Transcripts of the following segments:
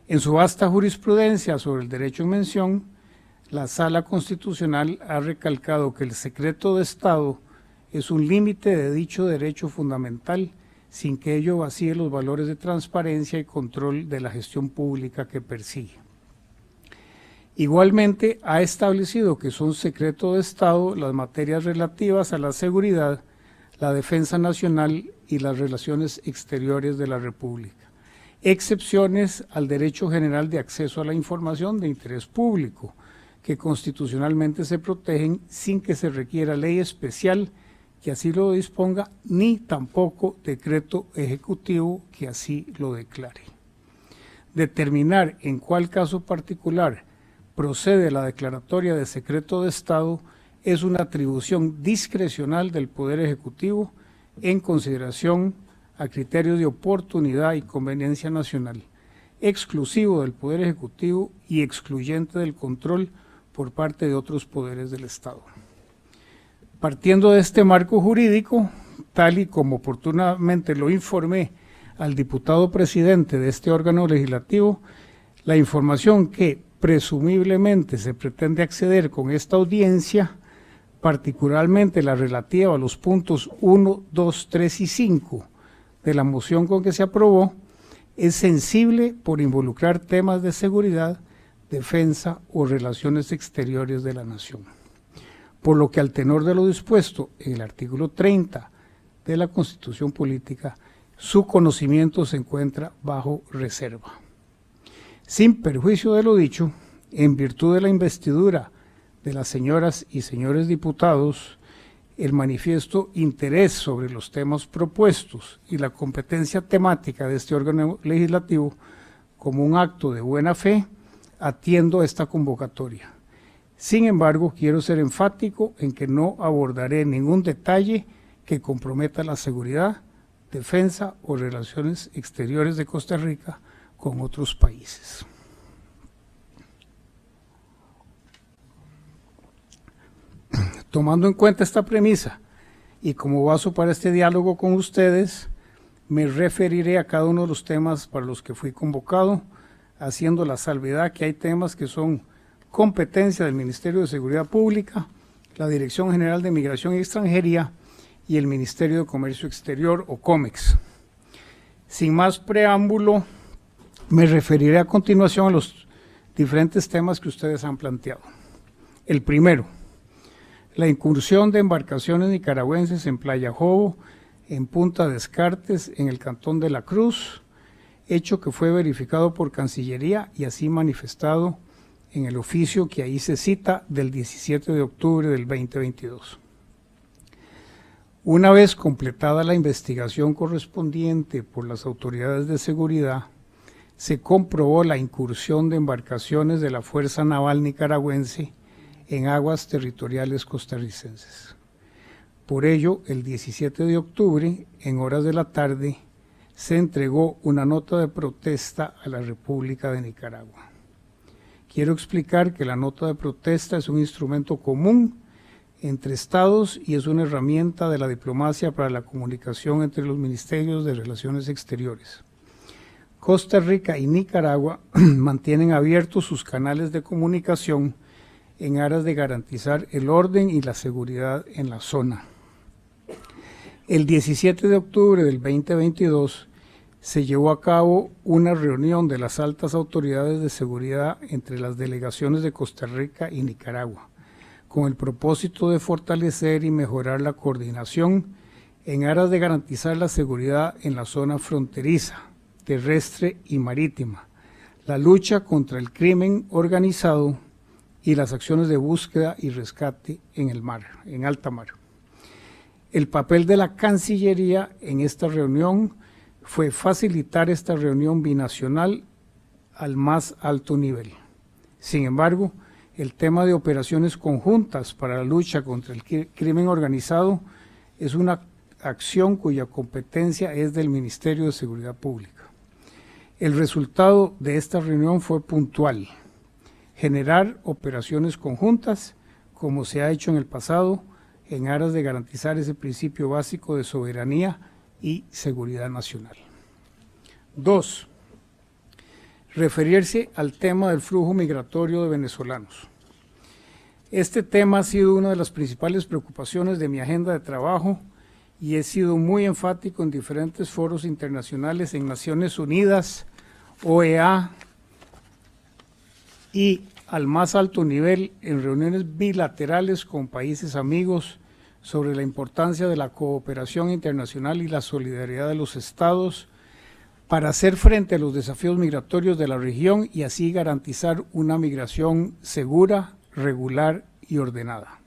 En su vasta jurisprudencia sobre el derecho en mención, la Sala Constitucional ha recalcado que el secreto de Estado es un límite de dicho derecho fundamental, sin que ello vacíe los valores de transparencia y control de la gestión pública que persigue. Igualmente, ha establecido que son secreto de Estado las materias relativas a la seguridad, la defensa nacional y las relaciones exteriores de la República, excepciones al derecho general de acceso a la información de interés público, que constitucionalmente se protegen sin que se requiera ley especial que así lo disponga, ni tampoco decreto ejecutivo que así lo declare. Determinar en cuál caso particular procede la declaratoria de secreto de Estado es una atribución discrecional del Poder Ejecutivo en consideración a criterios de oportunidad y conveniencia nacional, exclusivo del Poder Ejecutivo y excluyente del control por parte de otros poderes del Estado. Partiendo de este marco jurídico, tal y como oportunamente lo informé al diputado presidente de este órgano legislativo, la información que presumiblemente se pretende acceder con esta audiencia, particularmente la relativa a los puntos 1, 2, 3 y 5 de la moción con que se aprobó, es sensible por involucrar temas de seguridad, defensa o relaciones exteriores de la nación. Por lo que al tenor de lo dispuesto en el artículo 30 de la Constitución Política, su conocimiento se encuentra bajo reserva. Sin perjuicio de lo dicho, en virtud de la investidura de las señoras y señores diputados, el manifiesto interés sobre los temas propuestos y la competencia temática de este órgano legislativo, como un acto de buena fe, atiendo a esta convocatoria. Sin embargo, quiero ser enfático en que no abordaré ningún detalle que comprometa la seguridad, defensa o relaciones exteriores de Costa Rica con otros países. Tomando en cuenta esta premisa y como vaso para este diálogo con ustedes, me referiré a cada uno de los temas para los que fui convocado, haciendo la salvedad que hay temas que son competencia del Ministerio de Seguridad Pública, la Dirección General de Migración y Extranjería y el Ministerio de Comercio Exterior o COMEX. Sin más preámbulo, me referiré a continuación a los diferentes temas que ustedes han planteado. El primero, la incursión de embarcaciones nicaragüenses en Playa Jobo, en Punta Descartes, en el Cantón de la Cruz, hecho que fue verificado por Cancillería y así manifestado en el oficio que ahí se cita del 17 de octubre del 2022. Una vez completada la investigación correspondiente por las autoridades de seguridad, se comprobó la incursión de embarcaciones de la Fuerza Naval Nicaragüense en aguas territoriales costarricenses. Por ello, el 17 de octubre, en horas de la tarde, se entregó una nota de protesta a la República de Nicaragua. Quiero explicar que la nota de protesta es un instrumento común entre estados y es una herramienta de la diplomacia para la comunicación entre los ministerios de Relaciones Exteriores. Costa Rica y Nicaragua mantienen abiertos sus canales de comunicación en aras de garantizar el orden y la seguridad en la zona. El 17 de octubre del 2022 se llevó a cabo una reunión de las altas autoridades de seguridad entre las delegaciones de Costa Rica y Nicaragua, con el propósito de fortalecer y mejorar la coordinación en aras de garantizar la seguridad en la zona fronteriza, terrestre y marítima, la lucha contra el crimen organizado y las acciones de búsqueda y rescate en el mar, en alta mar. El papel de la Cancillería en esta reunión fue facilitar esta reunión binacional al más alto nivel. Sin embargo, el tema de operaciones conjuntas para la lucha contra el crimen organizado es una acción cuya competencia es del Ministerio de Seguridad Pública. El resultado de esta reunión fue puntual: generar operaciones conjuntas, como se ha hecho en el pasado, en aras de garantizar ese principio básico de soberanía y seguridad nacional. 2. referirse al tema del flujo migratorio de venezolanos. Este tema ha sido una de las principales preocupaciones de mi agenda de trabajo y he sido muy enfático en diferentes foros internacionales en Naciones Unidas, OEA y al más alto nivel en reuniones bilaterales con países amigos sobre la importancia de la cooperación internacional y la solidaridad de los estados para hacer frente a los desafíos migratorios de la región y así garantizar una migración segura, regular y ordenada.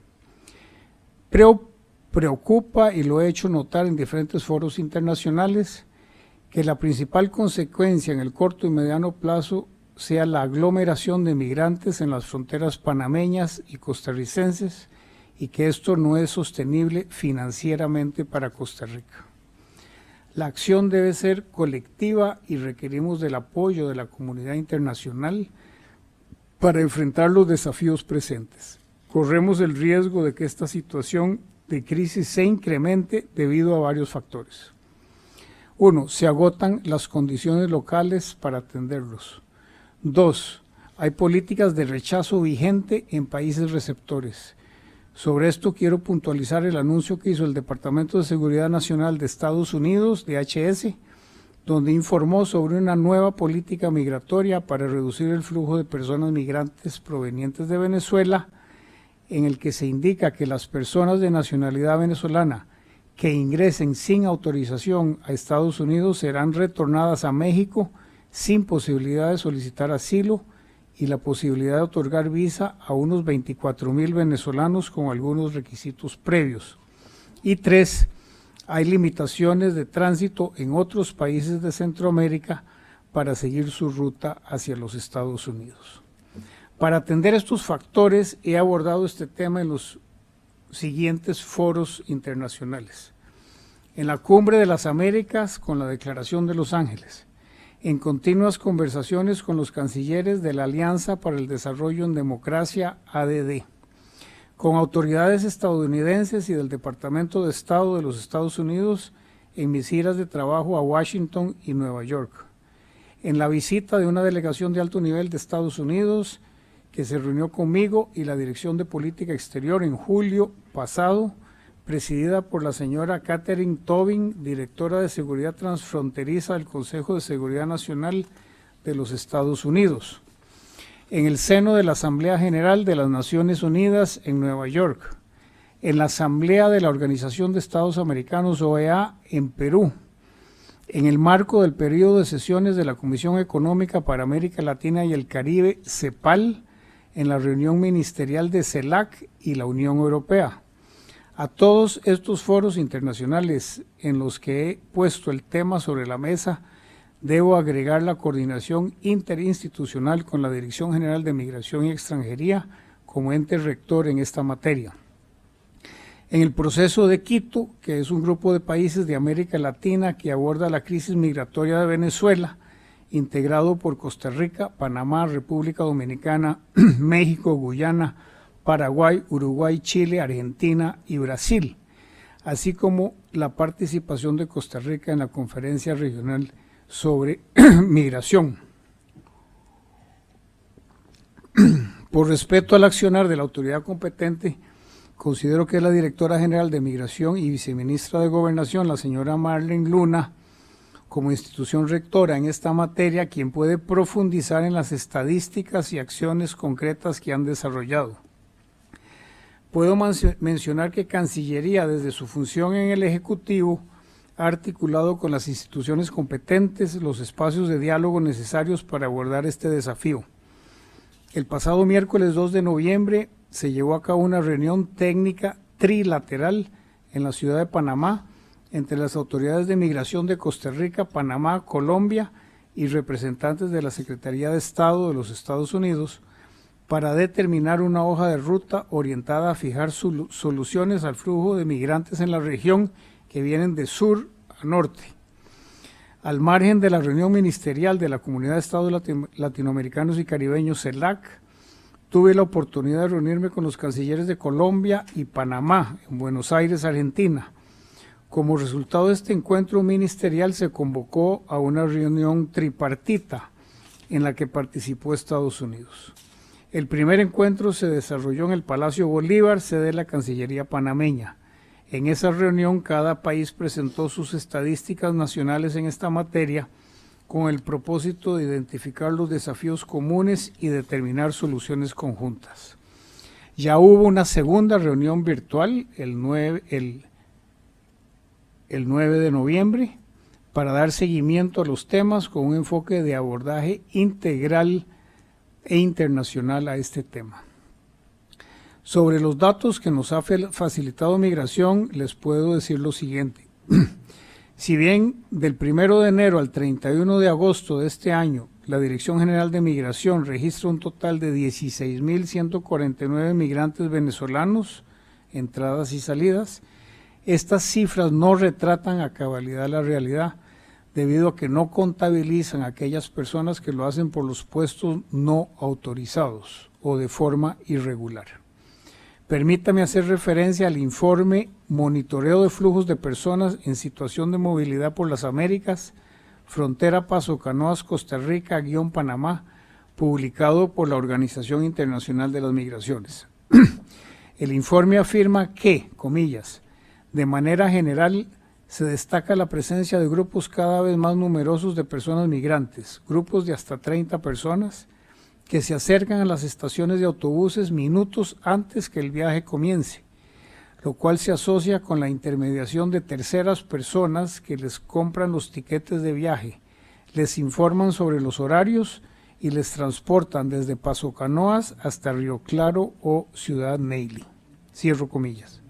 Preocupa, y lo he hecho notar en diferentes foros internacionales, que la principal consecuencia en el corto y mediano plazo sea la aglomeración de migrantes en las fronteras panameñas y costarricenses y que esto no es sostenible financieramente para Costa Rica. La acción debe ser colectiva y requerimos del apoyo de la comunidad internacional para enfrentar los desafíos presentes. Corremos el riesgo de que esta situación de crisis se incremente debido a varios factores. 1. Se agotan las condiciones locales para atenderlos. 2. Hay políticas de rechazo vigente en países receptores. Sobre esto quiero puntualizar el anuncio que hizo el Departamento de Seguridad Nacional de Estados Unidos, DHS, donde informó sobre una nueva política migratoria para reducir el flujo de personas migrantes provenientes de Venezuela, en el que se indica que las personas de nacionalidad venezolana que ingresen sin autorización a Estados Unidos serán retornadas a México sin posibilidad de solicitar asilo y la posibilidad de otorgar visa a unos 24,000 venezolanos con algunos requisitos previos. Y 3, hay limitaciones de tránsito en otros países de Centroamérica para seguir su ruta hacia los Estados Unidos. Para atender estos factores, he abordado este tema en los siguientes foros internacionales. En la Cumbre de las Américas con la Declaración de Los Ángeles, en continuas conversaciones con los cancilleres de la Alianza para el Desarrollo en Democracia, ADD, con autoridades estadounidenses y del Departamento de Estado de los Estados Unidos en mis giras de trabajo a Washington y Nueva York, en la visita de una delegación de alto nivel de Estados Unidos que se reunió conmigo y la Dirección de Política Exterior en julio pasado, presidida por la señora Catherine Tobin, directora de Seguridad Transfronteriza del Consejo de Seguridad Nacional de los Estados Unidos, en el seno de la Asamblea General de las Naciones Unidas en Nueva York, en la Asamblea de la Organización de Estados Americanos, OEA, en Perú, en el marco del periodo de sesiones de la Comisión Económica para América Latina y el Caribe, CEPAL, en la reunión ministerial de CELAC y la Unión Europea. A todos estos foros internacionales en los que he puesto el tema sobre la mesa, debo agregar la coordinación interinstitucional con la Dirección General de Migración y Extranjería como ente rector en esta materia. En el proceso de Quito, que es un grupo de países de América Latina que aborda la crisis migratoria de Venezuela, integrado por Costa Rica, Panamá, República Dominicana, México, Guyana, Paraguay, Uruguay, Chile, Argentina y Brasil, así como la participación de Costa Rica en la Conferencia Regional sobre Migración. Por respeto al accionar de la autoridad competente, considero que es la Directora General de Migración y Viceministra de Gobernación, la señora Marlene Luna, como institución rectora en esta materia, quien puede profundizar en las estadísticas y acciones concretas que han desarrollado. Puedo mencionar que Cancillería, desde su función en el Ejecutivo, ha articulado con las instituciones competentes los espacios de diálogo necesarios para abordar este desafío. El pasado miércoles 2 de noviembre se llevó a cabo una reunión técnica trilateral en la ciudad de Panamá entre las autoridades de migración de Costa Rica, Panamá, Colombia y representantes de la Secretaría de Estado de los Estados Unidos para determinar una hoja de ruta orientada a fijar soluciones al flujo de migrantes en la región que vienen de sur a norte. Al margen de la reunión ministerial de la Comunidad de Estados Latinoamericanos y Caribeños, CELAC, tuve la oportunidad de reunirme con los cancilleres de Colombia y Panamá, en Buenos Aires, Argentina. Como resultado de este encuentro ministerial se convocó a una reunión tripartita en la que participó Estados Unidos. El primer encuentro se desarrolló en el Palacio Bolívar, sede de la Cancillería panameña. En esa reunión, cada país presentó sus estadísticas nacionales en esta materia con el propósito de identificar los desafíos comunes y determinar soluciones conjuntas. Ya hubo una segunda reunión virtual el 9 de noviembre para dar seguimiento a los temas con un enfoque de abordaje integral e internacional a este tema. Sobre los datos que nos ha facilitado Migración, les puedo decir lo siguiente. Si bien del 1 de enero al 31 de agosto de este año, la Dirección General de Migración registra un total de 16.149 migrantes venezolanos, entradas y salidas, estas cifras no retratan a cabalidad la realidad, debido a que no contabilizan a aquellas personas que lo hacen por los puestos no autorizados o de forma irregular. Permítame hacer referencia al informe Monitoreo de Flujos de Personas en Situación de Movilidad por las Américas, Frontera Paso Canoas, Costa Rica, Panamá, publicado por la Organización Internacional de las Migraciones. El informe afirma que, comillas, de manera general, se destaca la presencia de grupos cada vez más numerosos de personas migrantes, grupos de hasta 30 personas, que se acercan a las estaciones de autobuses minutos antes que el viaje comience, lo cual se asocia con la intermediación de terceras personas que les compran los tiquetes de viaje, les informan sobre los horarios y les transportan desde Paso Canoas hasta Río Claro o Ciudad Neyli. Cierro comillas.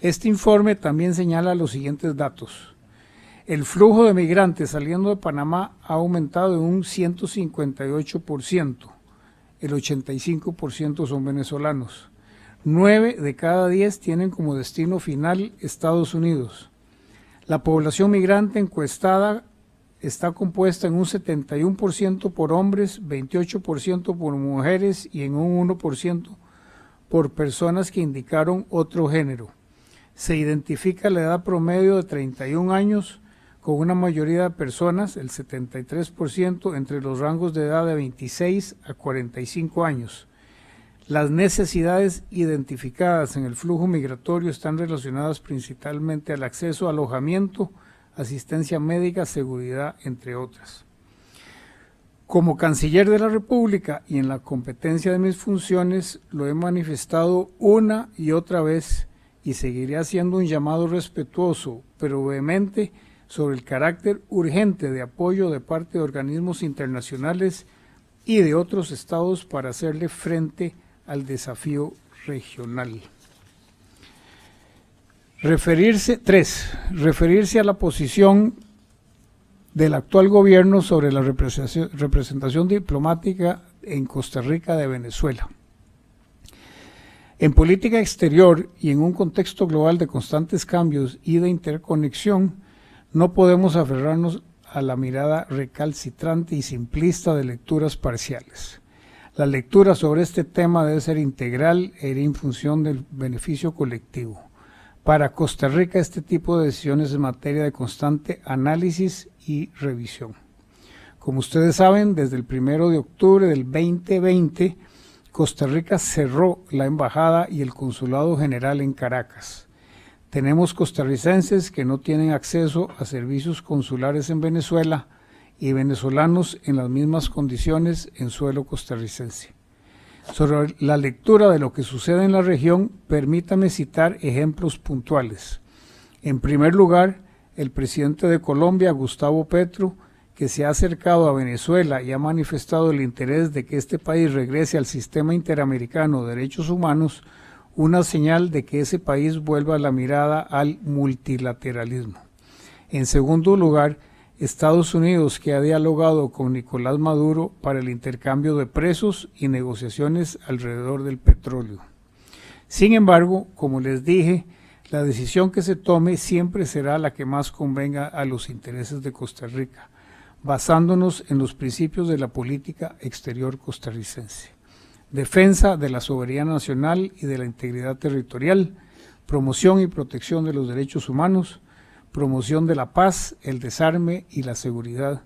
Este informe también señala los siguientes datos. El flujo de migrantes saliendo de Panamá ha aumentado en un 158%. El 85% son venezolanos. 9 de cada 10 tienen como destino final Estados Unidos. La población migrante encuestada está compuesta en un 71% por hombres, 28% por mujeres y en un 1% por personas que indicaron otro género. Se identifica la edad promedio de 31 años con una mayoría de personas, el 73%, entre los rangos de edad de 26 a 45 años. Las necesidades identificadas en el flujo migratorio están relacionadas principalmente al acceso a alojamiento, asistencia médica, seguridad, entre otras. Como Canciller de la República y en la competencia de mis funciones, lo he manifestado una y otra vez y seguiré haciendo un llamado respetuoso, pero vehemente, sobre el carácter urgente de apoyo de parte de organismos internacionales y de otros estados para hacerle frente al desafío regional. Referirse a la posición del actual gobierno sobre la representación diplomática en Costa Rica de Venezuela. En política exterior y en un contexto global de constantes cambios y de interconexión, no podemos aferrarnos a la mirada recalcitrante y simplista de lecturas parciales. La lectura sobre este tema debe ser integral e ir en función del beneficio colectivo. Para Costa Rica, este tipo de decisiones es materia de constante análisis y revisión. Como ustedes saben, desde el 1 de octubre del 2020, Costa Rica cerró la embajada y el consulado general en Caracas. Tenemos costarricenses que no tienen acceso a servicios consulares en Venezuela y venezolanos en las mismas condiciones en suelo costarricense. Sobre la lectura de lo que sucede en la región, permítame citar ejemplos puntuales. En primer lugar, el presidente de Colombia, Gustavo Petro, que se ha acercado a Venezuela y ha manifestado el interés de que este país regrese al sistema interamericano de derechos humanos, una señal de que ese país vuelva la mirada al multilateralismo. En segundo lugar, Estados Unidos, que ha dialogado con Nicolás Maduro para el intercambio de presos y negociaciones alrededor del petróleo. Sin embargo, como les dije, la decisión que se tome siempre será la que más convenga a los intereses de Costa Rica, basándonos en los principios de la política exterior costarricense. Defensa de la soberanía nacional y de la integridad territorial, promoción y protección de los derechos humanos, promoción de la paz, el desarme y la seguridad,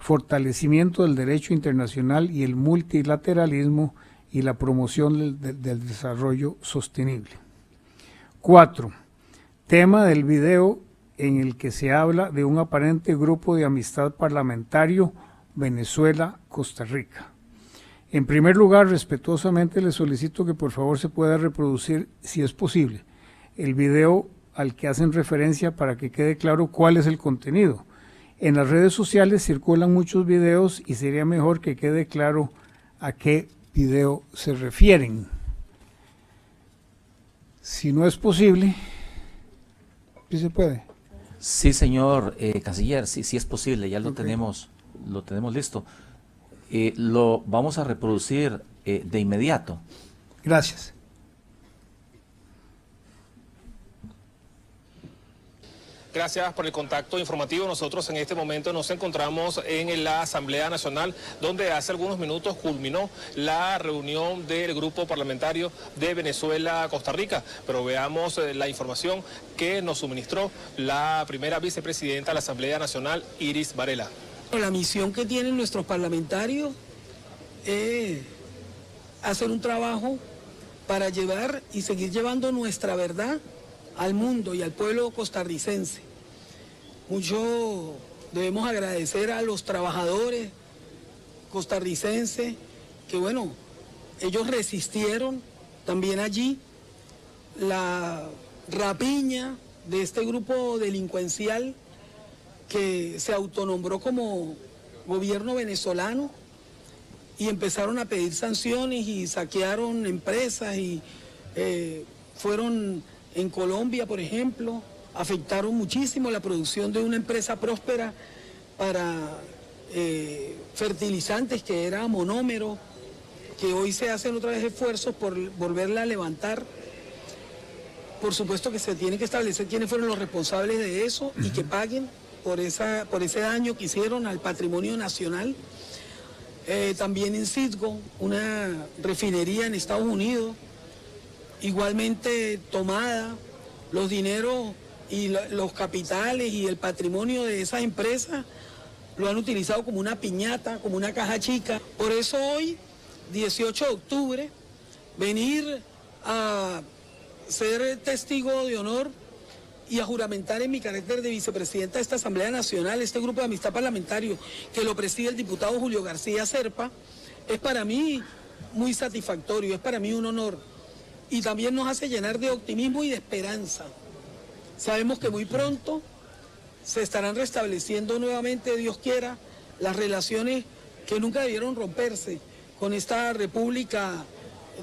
fortalecimiento del derecho internacional y el multilateralismo y la promoción del desarrollo sostenible. 4. Tema del video en el que se habla de un aparente grupo de amistad parlamentario Venezuela-Costa Rica. En primer lugar, respetuosamente le solicito que por favor se pueda reproducir, si es posible, el video al que hacen referencia para que quede claro cuál es el contenido. En las redes sociales circulan muchos videos y sería mejor que quede claro a qué video se refieren. Si no es posible, ¿sí se puede? Sí, señor canciller, sí es posible, ya lo Okay. lo tenemos listo. Lo vamos a reproducir de inmediato. Gracias. Gracias por el contacto informativo. Nosotros en este momento nos encontramos en la Asamblea Nacional, donde hace algunos minutos culminó la reunión del Grupo Parlamentario de Venezuela-Costa Rica. Pero veamos la información que nos suministró la primera vicepresidenta de la Asamblea Nacional, Iris Varela. La misión que tienen nuestros parlamentarios es hacer un trabajo para llevar y seguir llevando nuestra verdad al mundo y al pueblo costarricense. Mucho debemos agradecer a los trabajadores costarricenses que, bueno, ellos resistieron también allí la rapiña de este grupo delincuencial que se autonombró como gobierno venezolano y empezaron a pedir sanciones y saquearon empresas y fueron en Colombia, por ejemplo, afectaron muchísimo la producción de una empresa próspera para fertilizantes que era monómero, que hoy se hacen otra vez esfuerzos por volverla a levantar. Por supuesto que se tiene que establecer quiénes fueron los responsables de eso y que paguen por ese daño que hicieron al patrimonio nacional. También en Citgo, una refinería en Estados Unidos, igualmente tomada, los dineros y los capitales y el patrimonio de esas empresas lo han utilizado como una piñata, como una caja chica. Por eso hoy, 18 de octubre, venir a ser testigo de honor y a juramentar en mi carácter de vicepresidenta de esta Asamblea Nacional, este grupo de amistad parlamentario que lo preside el diputado Julio García Serpa, es para mí muy satisfactorio, es para mí un honor. Y también nos hace llenar de optimismo y de esperanza. Sabemos que muy pronto se estarán restableciendo nuevamente, Dios quiera, las relaciones que nunca debieron romperse con esta república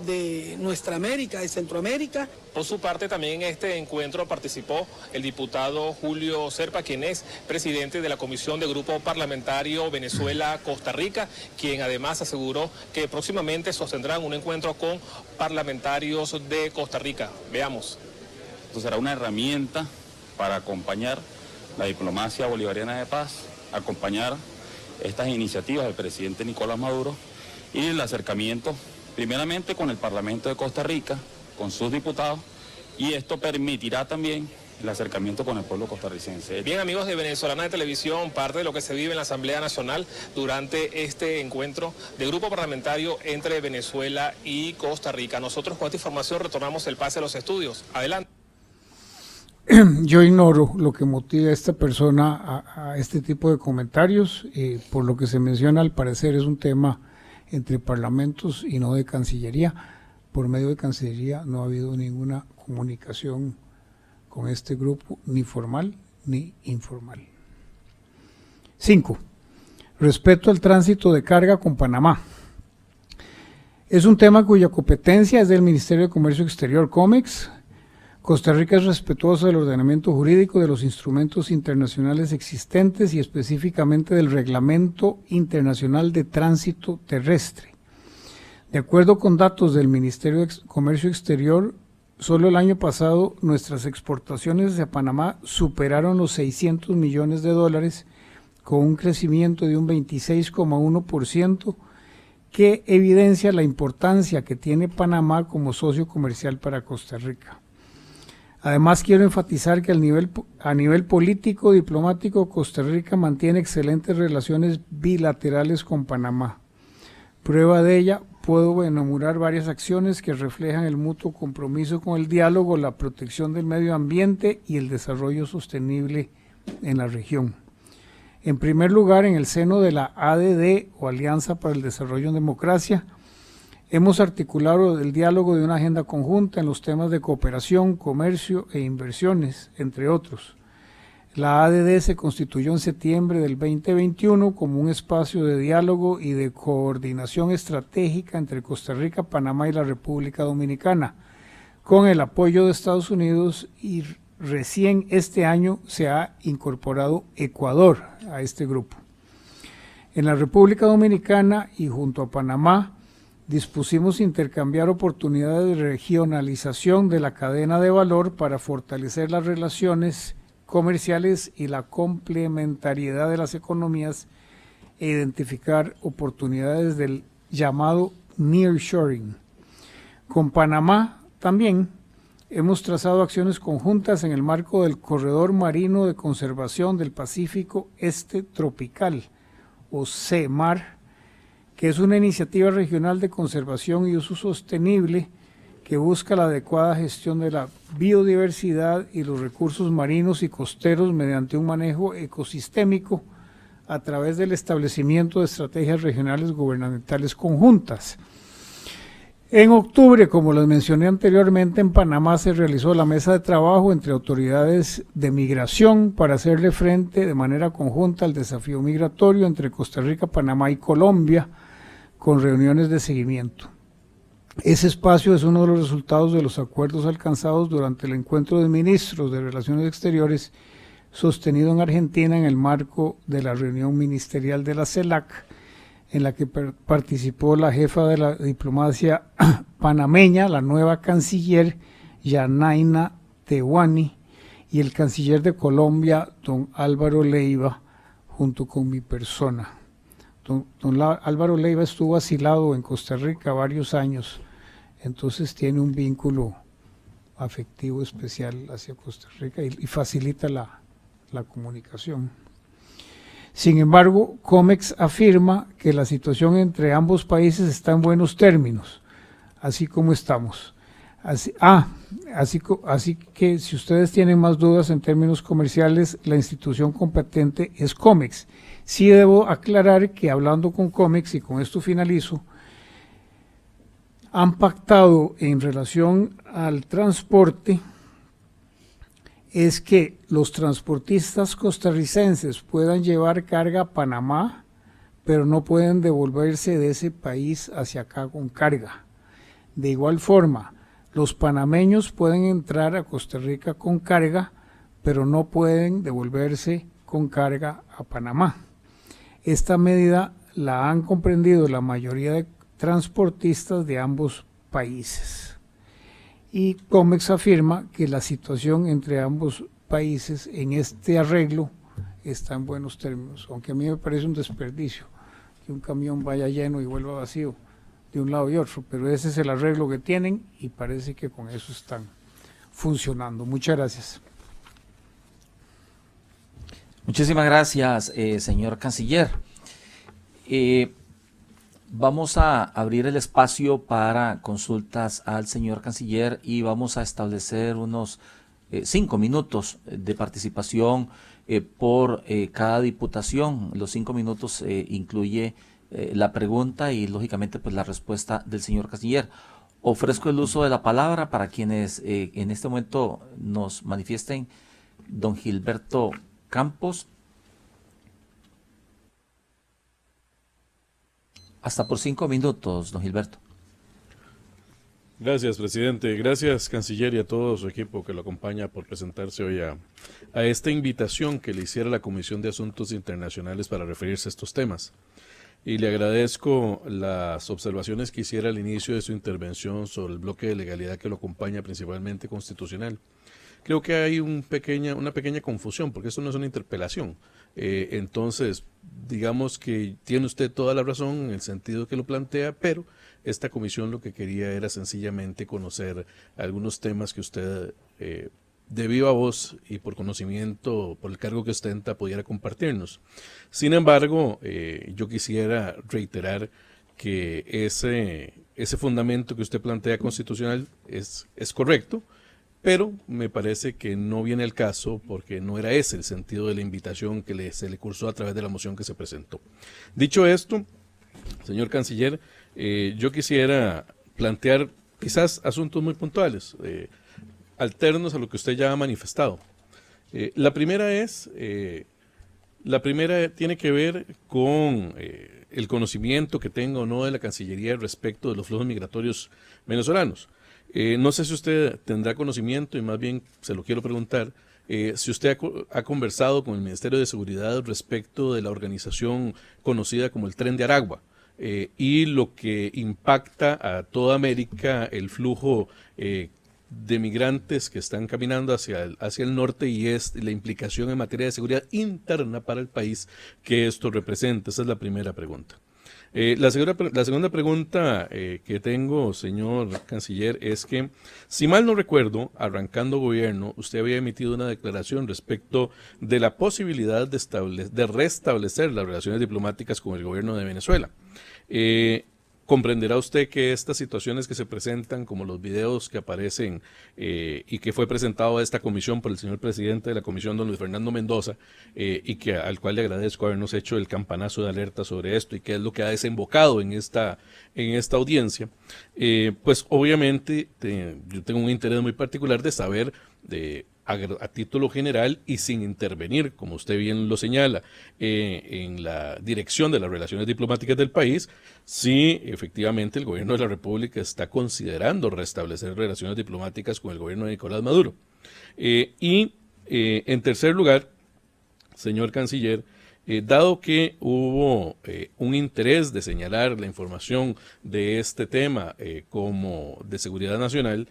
de nuestra América, de Centroamérica. Por su parte, también en este encuentro participó el diputado Julio Serpa, quien es presidente de la Comisión de Grupo Parlamentario Venezuela-Costa Rica, quien además aseguró que próximamente sostendrán un encuentro con parlamentarios de Costa Rica. Veamos. Esto será una herramienta para acompañar la diplomacia bolivariana de paz, acompañar estas iniciativas del presidente Nicolás Maduro y el acercamiento primeramente con el Parlamento de Costa Rica, con sus diputados, y esto permitirá también el acercamiento con el pueblo costarricense. Bien, amigos de Venezolana de Televisión, parte de lo que se vive en la Asamblea Nacional durante este encuentro de grupo parlamentario entre Venezuela y Costa Rica. Nosotros con esta información retornamos el pase a los estudios. Adelante. Yo ignoro lo que motiva a esta persona a este tipo de comentarios. Por lo que se menciona, al parecer es un tema entre parlamentos y no de Cancillería. Por medio de Cancillería no ha habido ninguna comunicación con este grupo, ni formal ni informal. 5. Respeto al tránsito de carga con Panamá. Es un tema cuya competencia es del Ministerio de Comercio Exterior, COMEX. Costa Rica es respetuosa del ordenamiento jurídico, de los instrumentos internacionales existentes y específicamente del Reglamento Internacional de Tránsito Terrestre. De acuerdo con datos del Ministerio de Comercio Exterior, solo el año pasado nuestras exportaciones hacia Panamá superaron los 600 millones de dólares, con un crecimiento de un 26,1%, que evidencia la importancia que tiene Panamá como socio comercial para Costa Rica. Además, quiero enfatizar que a nivel político, diplomático, Costa Rica mantiene excelentes relaciones bilaterales con Panamá. Prueba de ella, puedo enumerar varias acciones que reflejan el mutuo compromiso con el diálogo, la protección del medio ambiente y el desarrollo sostenible en la región. En primer lugar, en el seno de la ADD, o Alianza para el Desarrollo en Democracia, hemos articulado el diálogo de una agenda conjunta en los temas de cooperación, comercio e inversiones, entre otros. La ADD se constituyó en septiembre del 2021 como un espacio de diálogo y de coordinación estratégica entre Costa Rica, Panamá y la República Dominicana, con el apoyo de Estados Unidos, y recién este año se ha incorporado Ecuador a este grupo. En la República Dominicana y junto a Panamá, dispusimos intercambiar oportunidades de regionalización de la cadena de valor para fortalecer las relaciones comerciales y la complementariedad de las economías e identificar oportunidades del llamado nearshoring. Con Panamá también hemos trazado acciones conjuntas en el marco del Corredor Marino de Conservación del Pacífico Este Tropical, o CEMAR, que es una iniciativa regional de conservación y uso sostenible que busca la adecuada gestión de la biodiversidad y los recursos marinos y costeros mediante un manejo ecosistémico a través del establecimiento de estrategias regionales gubernamentales conjuntas. En octubre, como les mencioné anteriormente, en Panamá se realizó la mesa de trabajo entre autoridades de migración para hacerle frente de manera conjunta al desafío migratorio entre Costa Rica, Panamá y Colombia, con reuniones de seguimiento. Ese espacio es uno de los resultados de los acuerdos alcanzados durante el encuentro de ministros de Relaciones Exteriores sostenido en Argentina en el marco de la reunión ministerial de la CELAC, en la que participó la jefa de la diplomacia panameña, la nueva canciller Yanaina Tehuani, y el canciller de Colombia, don Álvaro Leiva, junto con mi persona. Don Álvaro Leiva estuvo asilado en Costa Rica varios años, entonces tiene un vínculo afectivo especial hacia Costa Rica y facilita la comunicación. Sin embargo, COMEX afirma que la situación entre ambos países está en buenos términos, así como estamos. Así que si ustedes tienen más dudas en términos comerciales, la institución competente es COMEX. Sí debo aclarar que hablando con COMEX, y con esto finalizo, han pactado en relación al transporte es que los transportistas costarricenses puedan llevar carga a Panamá, pero no pueden devolverse de ese país hacia acá con carga. De igual forma, los panameños pueden entrar a Costa Rica con carga, pero no pueden devolverse con carga a Panamá. Esta medida la han comprendido la mayoría de transportistas de ambos países. Y COMEX afirma que la situación entre ambos países en este arreglo está en buenos términos, aunque a mí me parece un desperdicio que un camión vaya lleno y vuelva vacío de un lado y otro, pero ese es el arreglo que tienen y parece que con eso están funcionando. Muchas gracias. Muchísimas gracias, señor canciller. Vamos a abrir el espacio para consultas al señor canciller y vamos a establecer unos 5 minutos de participación por cada diputación. Los 5 minutos incluye la pregunta y lógicamente pues la respuesta del señor canciller. Ofrezco el uso de la palabra para quienes en este momento nos manifiesten. Don Gilberto Campos. Hasta por 5 minutos, don Gilberto. Gracias, presidente. Gracias, canciller, y a todo su equipo que lo acompaña por presentarse hoy a esta invitación que le hiciera la Comisión de Asuntos Internacionales para referirse a estos temas. Y le agradezco las observaciones que hiciera al inicio de su intervención sobre el bloque de legalidad que lo acompaña, principalmente constitucional. Creo que hay una pequeña confusión, porque esto no es una interpelación. Entonces, digamos que tiene usted toda la razón en el sentido que lo plantea, pero esta comisión lo que quería era sencillamente conocer algunos temas que usted de viva voz y por conocimiento, por el cargo que ostenta, pudiera compartirnos. Sin embargo, yo quisiera reiterar que ese fundamento que usted plantea constitucional es correcto, pero me parece que no viene al caso porque no era ese el sentido de la invitación que se le cursó a través de la moción que se presentó. Dicho esto, señor canciller, yo quisiera plantear quizás asuntos muy puntuales, alternos a lo que usted ya ha manifestado. La primera tiene que ver con el conocimiento que tenga o no de la Cancillería respecto de los flujos migratorios venezolanos. No sé si usted tendrá conocimiento, y más bien se lo quiero preguntar, si usted ha conversado con el Ministerio de Seguridad respecto de la organización conocida como el Tren de Aragua, y lo que impacta a toda América el flujo de migrantes que están caminando hacia el norte, y es la implicación en materia de seguridad interna para el país que esto representa. Esa es la primera pregunta. La segunda pregunta que tengo, señor canciller, es que, si mal no recuerdo, arrancando gobierno, usted había emitido una declaración respecto de la posibilidad de restablecer las relaciones diplomáticas con el gobierno de Venezuela. Comprenderá usted que estas situaciones que se presentan, como los videos que aparecen y que fue presentado a esta comisión por el señor presidente de la comisión, don Luis Fernando Mendoza, y al cual le agradezco habernos hecho el campanazo de alerta sobre esto y qué es lo que ha desembocado en esta audiencia, pues obviamente yo tengo un interés muy particular de saber a título general y sin intervenir, como usted bien lo señala, en la dirección de las relaciones diplomáticas del país, si efectivamente el gobierno de la República está considerando restablecer relaciones diplomáticas con el gobierno de Nicolás Maduro. En tercer lugar, señor canciller, dado que hubo un interés de señalar la información de este tema como de seguridad nacional,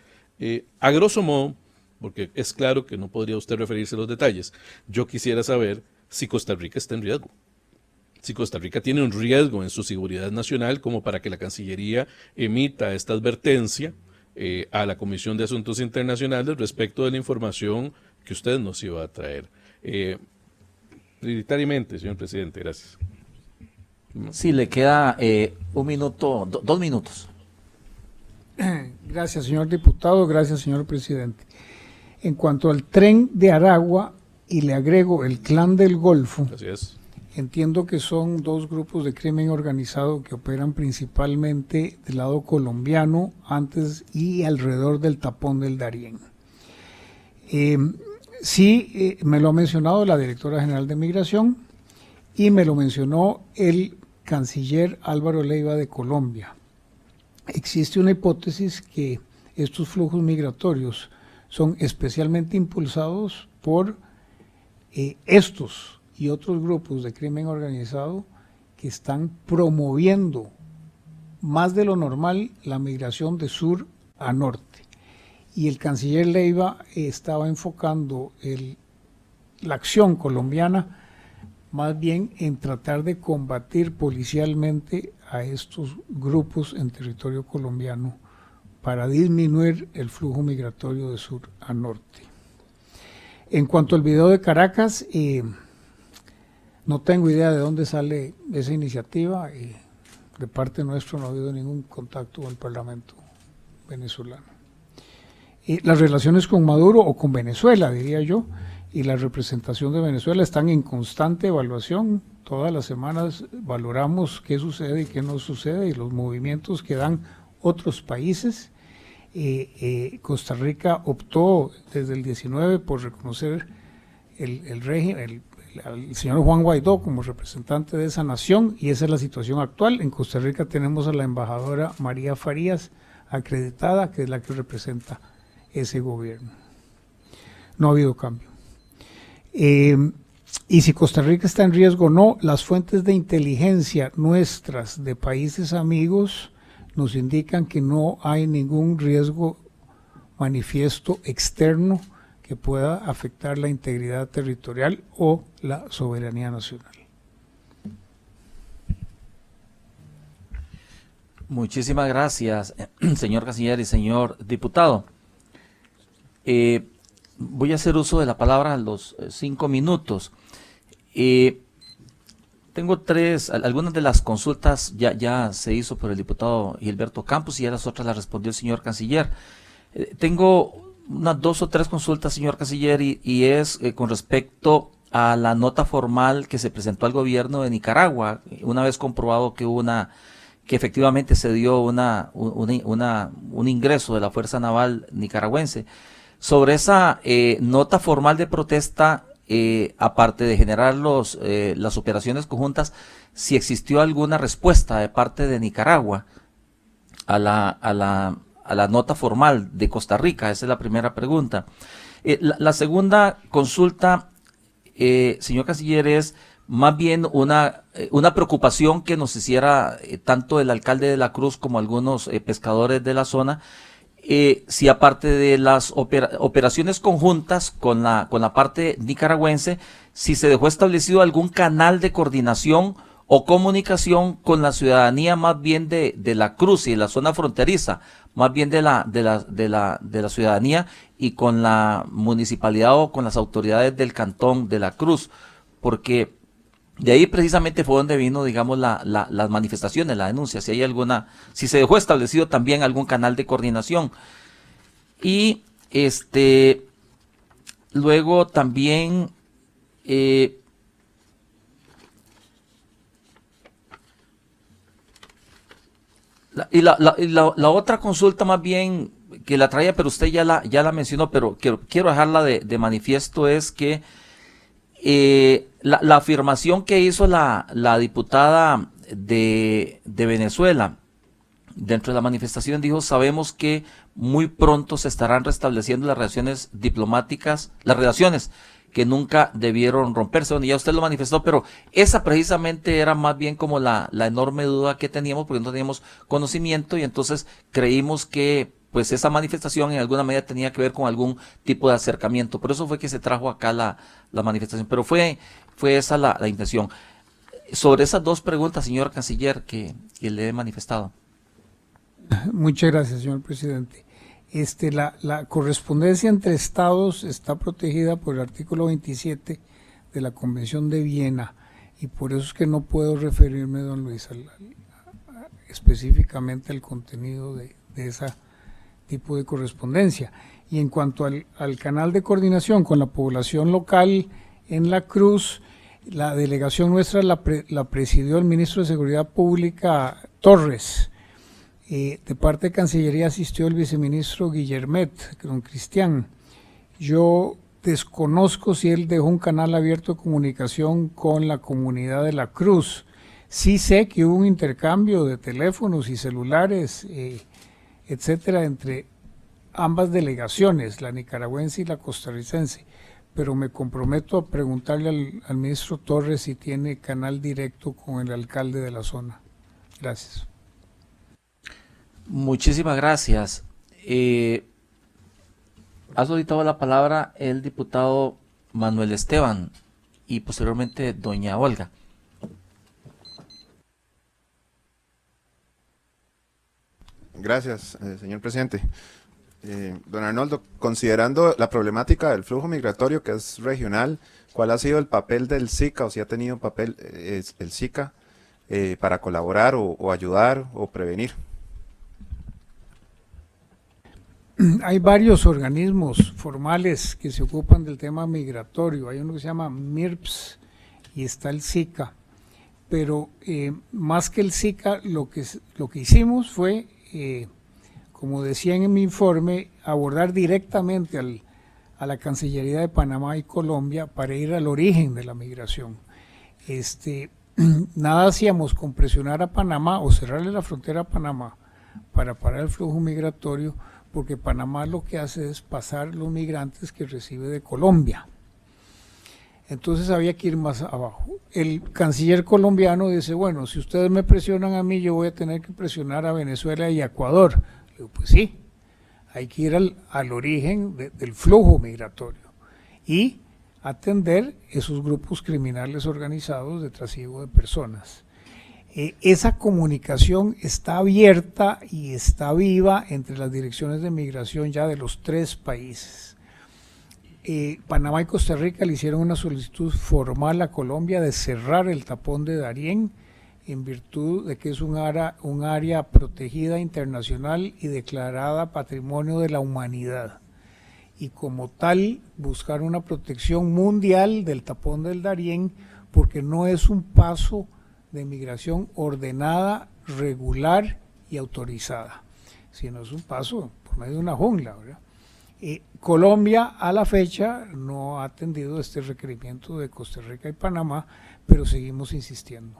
a grosso modo, porque es claro que no podría usted referirse a los detalles, yo quisiera saber si Costa Rica está en riesgo. Si Costa Rica tiene un riesgo en su seguridad nacional como para que la Cancillería emita esta advertencia a la Comisión de Asuntos Internacionales respecto de la información que usted nos iba a traer. Prioritariamente, señor presidente, gracias. Sí, le queda 1 minuto, 2 minutos. Gracias, señor diputado. Gracias, señor presidente. En cuanto al Tren de Aragua, y le agrego el Clan del Golfo, Así es. entiendo que son 2 grupos de crimen organizado que operan principalmente del lado colombiano, antes y alrededor del tapón del Darién. Sí, me lo ha mencionado la directora general de Migración y me lo mencionó el canciller Álvaro Leiva de Colombia. Existe una hipótesis que estos flujos migratorios son especialmente impulsados por estos y otros grupos de crimen organizado que están promoviendo más de lo normal la migración de sur a norte. Y el canciller Leiva estaba enfocando la acción colombiana más bien en tratar de combatir policialmente a estos grupos en territorio colombiano para disminuir el flujo migratorio de sur a norte. En cuanto al video de Caracas, no tengo idea de dónde sale esa iniciativa. De parte nuestra no ha habido ningún contacto con el Parlamento venezolano. Las relaciones con Maduro, o con Venezuela, diría yo, y la representación de Venezuela están en constante evaluación. Todas las semanas valoramos qué sucede y qué no sucede y los movimientos que dan otros países. Costa Rica optó desde el 19 por reconocer el régimen, el señor Juan Guaidó como representante de esa nación, y esa es la situación actual. En Costa Rica tenemos a la embajadora María Farías acreditada, que es la que representa ese gobierno. No ha habido cambio. Y si Costa Rica está en riesgo o no, las fuentes de inteligencia nuestras de países amigos nos indican que no hay ningún riesgo manifiesto externo que pueda afectar la integridad territorial o la soberanía nacional. Muchísimas gracias, señor canciller y señor diputado. voy a hacer uso de la palabra a los 5 minutos. Tengo algunas de las consultas ya se hizo por el diputado Gilberto Campos y ya las otras las respondió el señor canciller. Tengo unas 2 o 3 consultas, señor canciller, y es con respecto a la nota formal que se presentó al gobierno de Nicaragua, una vez comprobado que efectivamente se dio un ingreso de la Fuerza Naval nicaragüense. Sobre esa nota formal de protesta, aparte de generar las operaciones conjuntas, si existió alguna respuesta de parte de Nicaragua a la nota formal de Costa Rica. Esa es la primera pregunta. La segunda consulta, señor canciller, es más bien una preocupación que nos hiciera tanto el alcalde de la Cruz como algunos pescadores de la zona, si aparte de las operaciones conjuntas con la parte nicaragüense, si se dejó establecido algún canal de coordinación o comunicación con la ciudadanía más bien de la Cruz y de la zona fronteriza, más bien de la ciudadanía y con la municipalidad o con las autoridades del cantón de la Cruz, porque de ahí precisamente fue donde vino, digamos, las manifestaciones, la denuncia, si se dejó establecido también algún canal de coordinación. Y luego también la otra consulta más bien que la traía, pero usted ya la mencionó, pero quiero dejarla de manifiesto, es que la afirmación que hizo la diputada de Venezuela dentro de la manifestación, dijo: sabemos que muy pronto se estarán restableciendo las relaciones diplomáticas, las relaciones que nunca debieron romperse. Bueno, ya usted lo manifestó, pero esa precisamente era más bien como la enorme duda que teníamos, porque no teníamos conocimiento, y entonces creímos que pues esa manifestación en alguna medida tenía que ver con algún tipo de acercamiento. Por eso fue que se trajo acá la manifestación, pero fue esa la intención. Sobre esas 2 preguntas, señor canciller, que le he manifestado. Muchas gracias, señor presidente. La correspondencia entre estados está protegida por el artículo 27 de la Convención de Viena, y por eso es que no puedo referirme, don Luis, específicamente al contenido de ese tipo de correspondencia. Y en cuanto al canal de coordinación con la población local en la Cruz, la delegación nuestra la presidió el ministro de Seguridad Pública, Torres. De parte de Cancillería asistió el viceministro Guillermet, don Cristian. Yo desconozco si él dejó un canal abierto de comunicación con la comunidad de la Cruz. Sí sé que hubo un intercambio de teléfonos y celulares, etcétera, entre ambas delegaciones, la nicaragüense y la costarricense, pero me comprometo a preguntarle al ministro Torres si tiene canal directo con el alcalde de la zona. Gracias. Muchísimas gracias. Ha solicitado la palabra el diputado Manuel Esteban y posteriormente doña Olga. Gracias, señor presidente. Don Arnoldo, considerando la problemática del flujo migratorio que es regional, ¿cuál ha sido el papel del SICA, o si ha tenido papel el SICA para colaborar o ayudar o prevenir? Hay varios organismos formales que se ocupan del tema migratorio. Hay uno que se llama MIRPS y está el SICA, pero más que el SICA, lo que hicimos fue, como decía en mi informe, abordar directamente a la Cancillería de Panamá y Colombia para ir al origen de la migración. Nada hacíamos con presionar a Panamá o cerrarle la frontera a Panamá para parar el flujo migratorio, porque Panamá lo que hace es pasar los migrantes que recibe de Colombia. Entonces había que ir más abajo. El canciller colombiano dice: bueno, si ustedes me presionan a mí, yo voy a tener que presionar a Venezuela y a Ecuador. Le digo: pues sí, hay que ir al origen del flujo migratorio y atender esos grupos criminales organizados de trasiego de personas. Esa comunicación está abierta y está viva entre las direcciones de migración ya de los 3 países. Panamá y Costa Rica le hicieron una solicitud formal a Colombia de cerrar el tapón de Darién en virtud de que es un área protegida internacional y declarada Patrimonio de la Humanidad. Y como tal, buscar una protección mundial del tapón del Darién, porque no es un paso de migración ordenada, regular y autorizada, sino es un paso por medio de una jungla, ¿verdad? Colombia a la fecha no ha atendido este requerimiento de Costa Rica y Panamá, pero seguimos insistiendo.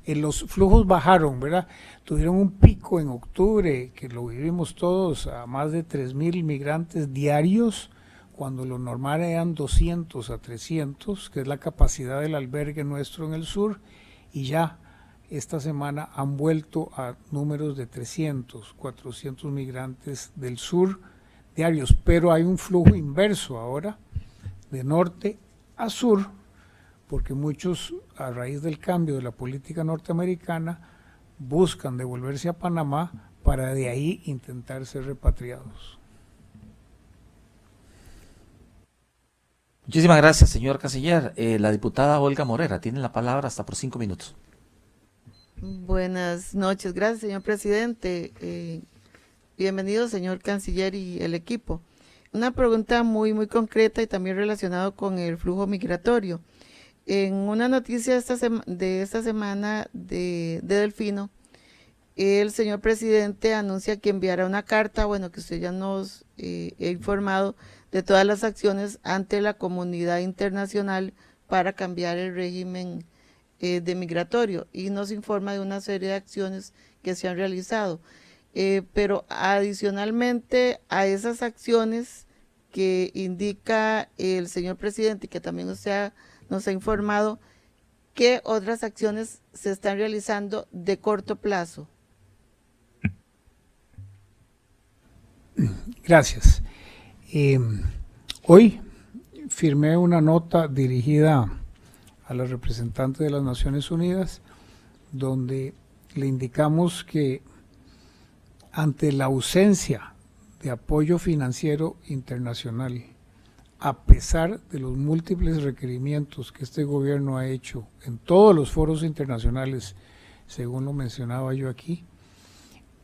Los flujos bajaron, ¿verdad? Tuvieron un pico en octubre, que lo vivimos todos, a más de 3.000 migrantes diarios, cuando lo normal eran 200 a 300, que es la capacidad del albergue nuestro en el sur, y ya esta semana han vuelto a números de 300, 400 migrantes del sur diarios, pero hay un flujo inverso ahora, de norte a sur, porque muchos, a raíz del cambio de la política norteamericana, buscan devolverse a Panamá para de ahí intentar ser repatriados. Muchísimas gracias, señor canciller. La diputada Olga Morera tiene la palabra hasta por 5 minutos. Buenas noches, gracias, señor presidente. Bienvenido, señor canciller y el equipo. Una pregunta muy concreta y también relacionado con el flujo migratorio. En una noticia de esta semana de Delfino, el señor presidente anuncia que enviará una carta, bueno, que usted ya nos ha informado de todas las acciones ante la comunidad internacional para cambiar el régimen de migratorio, y nos informa de una serie de acciones que se han realizado. Pero adicionalmente a esas acciones que indica el señor presidente y que también usted nos ha informado, ¿qué otras acciones se están realizando de corto plazo? Gracias. Hoy firmé una nota dirigida a la representante de las Naciones Unidas, donde le indicamos que ante la ausencia de apoyo financiero internacional, a pesar de los múltiples requerimientos que este gobierno ha hecho en todos los foros internacionales, según lo mencionaba yo aquí,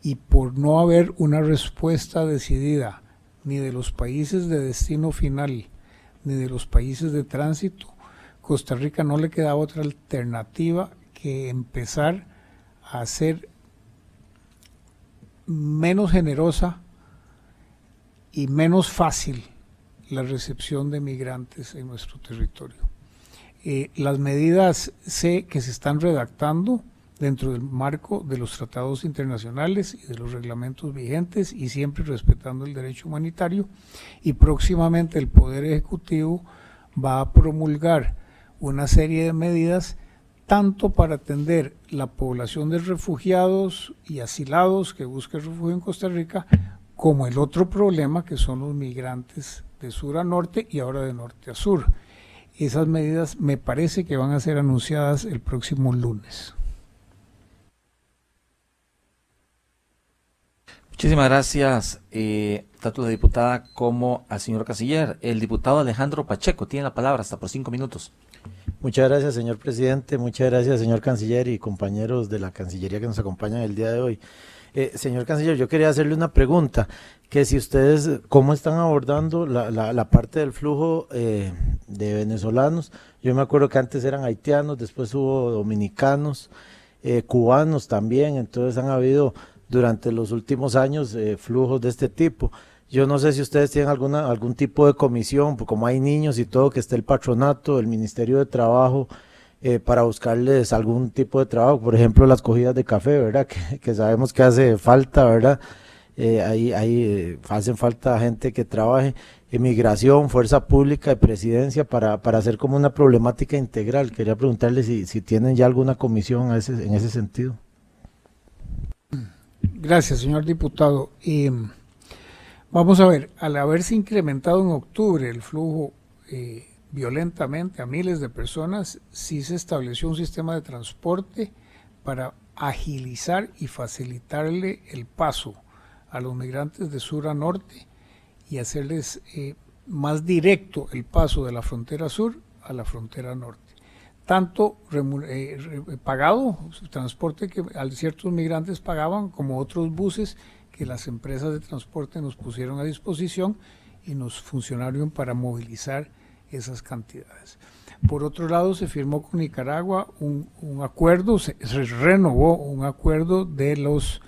y por no haber una respuesta decidida ni de los países de destino final, ni de los países de tránsito, Costa Rica no le queda otra alternativa que empezar a ser menos generosa y menos fácil la recepción de migrantes en nuestro territorio. Las medidas sé que se están redactando dentro del marco de los tratados internacionales y de los reglamentos vigentes, y siempre respetando el derecho humanitario, y próximamente el Poder Ejecutivo va a promulgar una serie de medidas tanto para atender la población de refugiados y asilados que busca refugio en Costa Rica, como el otro problema que son los migrantes de sur a norte y ahora de norte a sur. Esas medidas me parece que van a ser anunciadas el próximo lunes. Muchísimas gracias, tanto la diputada como al señor canciller. El diputado Alejandro Pacheco tiene la palabra hasta por 5 minutos. Muchas gracias, señor presidente. Muchas gracias, señor canciller y compañeros de la Cancillería que nos acompañan el día de hoy. Señor canciller, yo quería hacerle una pregunta, que si ustedes, ¿cómo están abordando la parte del flujo de venezolanos? Yo me acuerdo que antes eran haitianos, después hubo dominicanos, cubanos también, entonces han habido durante los últimos años flujos de este tipo. Yo no sé si ustedes tienen algún tipo de comisión, pues como hay niños y todo, que esté el patronato, el Ministerio de Trabajo, para buscarles algún tipo de trabajo, por ejemplo las cogidas de café, ¿verdad? Que sabemos que hace falta, ¿verdad? Hacen falta gente que trabaje, migración, fuerza pública y presidencia, para hacer como una problemática integral. Quería preguntarles si tienen ya alguna comisión en ese sentido. Gracias, señor diputado. Vamos a ver, al haberse incrementado en octubre el flujo violentamente a miles de personas, sí se estableció un sistema de transporte para agilizar y facilitarle el paso a los migrantes de sur a norte y hacerles más directo el paso de la frontera sur a la frontera norte. Tanto pagado, transporte que ciertos migrantes pagaban, como otros buses que las empresas de transporte nos pusieron a disposición y nos funcionaron para movilizar esas cantidades. Por otro lado, se firmó con Nicaragua un acuerdo, se renovó un acuerdo de los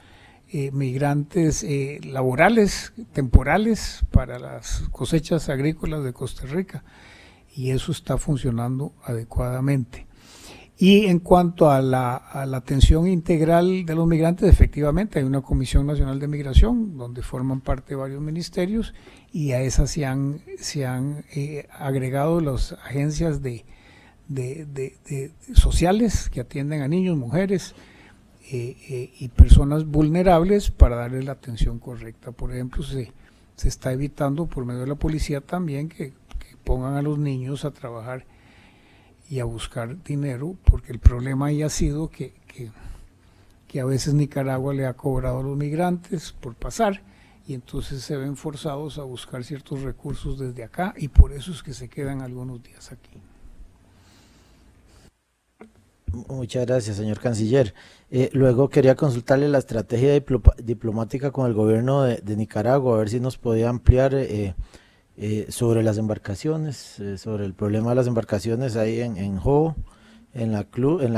migrantes laborales, temporales, para las cosechas agrícolas de Costa Rica, y eso está funcionando adecuadamente. Y en cuanto a la atención integral de los migrantes, efectivamente hay una Comisión Nacional de Migración donde forman parte varios ministerios, y a esas se han agregado las agencias de sociales que atienden a niños, mujeres y personas vulnerables para darles la atención correcta. Por ejemplo, se está evitando por medio de la policía también que pongan a los niños a trabajar y a buscar dinero, porque el problema ahí ha sido que a veces Nicaragua le ha cobrado a los migrantes por pasar, y entonces se ven forzados a buscar ciertos recursos desde acá, y por eso es que se quedan algunos días aquí. Muchas gracias, señor canciller. Luego quería consultarle la estrategia diplomática con el gobierno de Nicaragua, a ver si nos podía ampliar sobre las embarcaciones, sobre el problema de las embarcaciones ahí en Jo, en la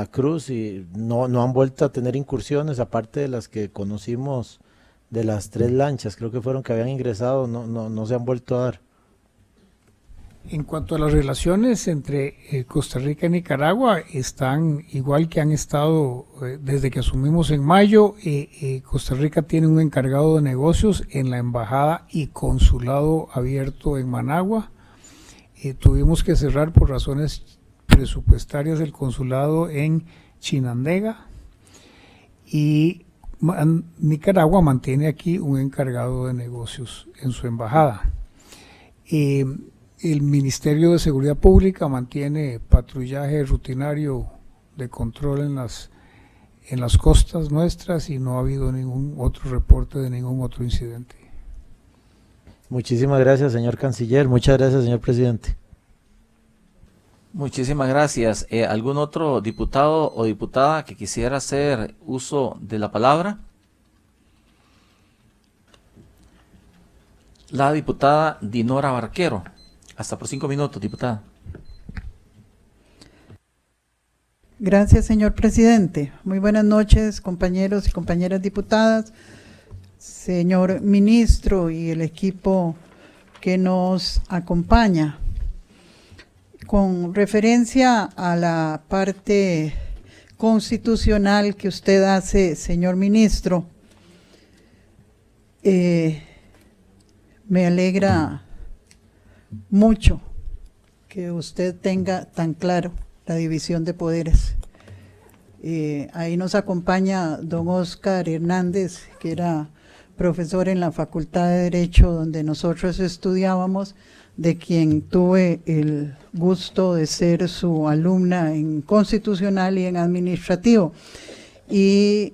Cruz, y no han vuelto a tener incursiones, aparte de las que conocimos de las 3 lanchas, creo que fueron que habían ingresado, no se han vuelto a dar. En cuanto a las relaciones entre Costa Rica y Nicaragua, están igual que han estado desde que asumimos en mayo. Costa Rica tiene un encargado de negocios en la embajada y consulado abierto en Managua. Tuvimos que cerrar por razones presupuestarias el consulado en Chinandega, y Nicaragua mantiene aquí un encargado de negocios en su embajada. El Ministerio de Seguridad Pública mantiene patrullaje rutinario de control en las costas nuestras, y no ha habido ningún otro reporte de ningún otro incidente. Muchísimas gracias, señor canciller. Muchas gracias, señor presidente. Muchísimas gracias. ¿Algún otro diputado o diputada que quisiera hacer uso de la palabra? La diputada Dinora Barquero. Hasta por 5 minutos, diputada. Gracias, señor presidente. Muy buenas noches, compañeros y compañeras diputadas, señor ministro y el equipo que nos acompaña. Con referencia a la parte constitucional que usted hace, señor ministro, me alegra mucho que usted tenga tan claro la división de poderes. Ahí nos acompaña don Oscar Hernández, que era profesor en la Facultad de Derecho donde nosotros estudiábamos, de quien tuve el gusto de ser su alumna en constitucional y en administrativo. Y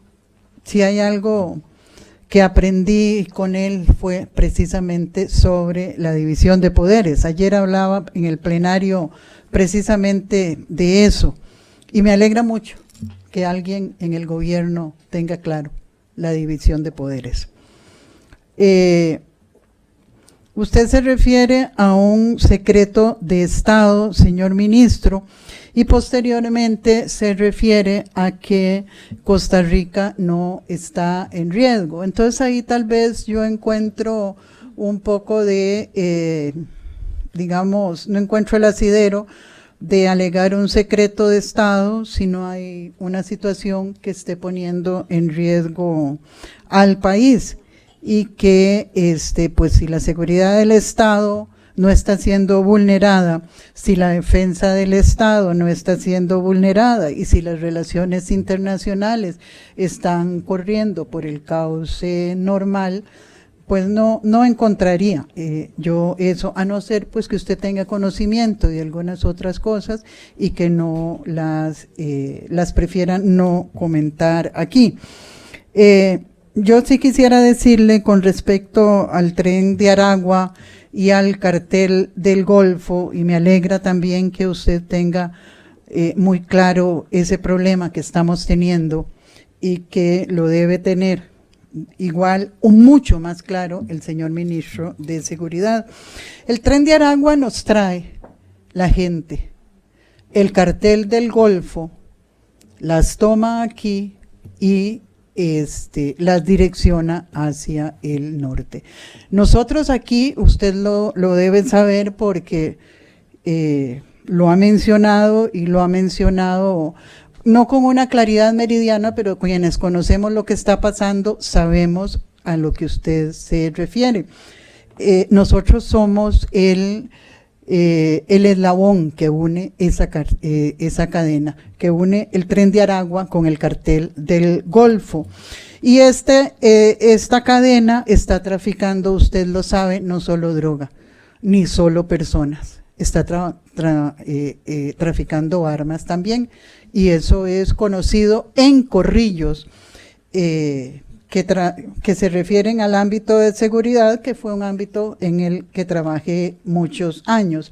si hay algo que aprendí con él fue precisamente sobre la división de poderes. Ayer hablaba en el plenario precisamente de eso, y me alegra mucho que alguien en el gobierno tenga claro la división de poderes. Usted se refiere a un secreto de Estado, señor ministro, y posteriormente se refiere a que Costa Rica no está en riesgo. Entonces ahí tal vez yo encuentro un poco de, digamos, no encuentro el asidero de alegar un secreto de Estado si no hay una situación que esté poniendo en riesgo al país, y que pues si la seguridad del Estado no está siendo vulnerada, si la defensa del Estado no está siendo vulnerada, y si las relaciones internacionales están corriendo por el cauce normal, pues no encontraría yo eso, a no ser pues que usted tenga conocimiento de algunas otras cosas y que no las prefieran no comentar aquí. Yo sí quisiera decirle con respecto al tren de Aragua y al cartel del Golfo, y me alegra también que usted tenga muy claro ese problema que estamos teniendo y que lo debe tener igual o mucho más claro el señor ministro de Seguridad. El tren de Aragua nos trae la gente, el cartel del Golfo las toma aquí y las direcciona hacia el norte. Nosotros aquí, usted lo debe saber porque lo ha mencionado y lo ha mencionado no con una claridad meridiana, pero quienes conocemos lo que está pasando sabemos a lo que usted se refiere. Nosotros somos el eslabón que une esa cadena, que une el tren de Aragua con el cartel del Golfo. Y esta cadena está traficando, usted lo sabe, no solo droga, ni solo personas, está traficando armas también, y eso es conocido en corrillos que se refieren al ámbito de seguridad, que fue un ámbito en el que trabajé muchos años.